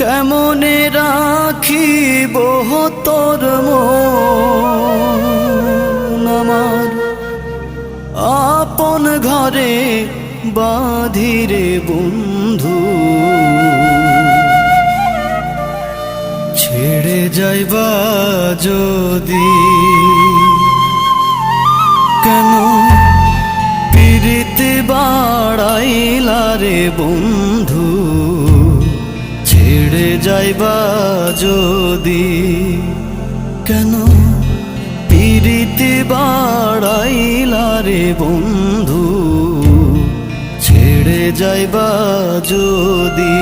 কেমনে রাখিব তোর মন আমার আপন ঘরে বাঁধিরে বন্ধু। ছেড়ে যাইবা যদি কেন পিরিতি বাড়াইলা রে বন্ধু। ছেড়ে যাইবা যদি কেন পিরিতি বাড়াইলা রে বন্ধু। ছেড়ে যাইবা যদি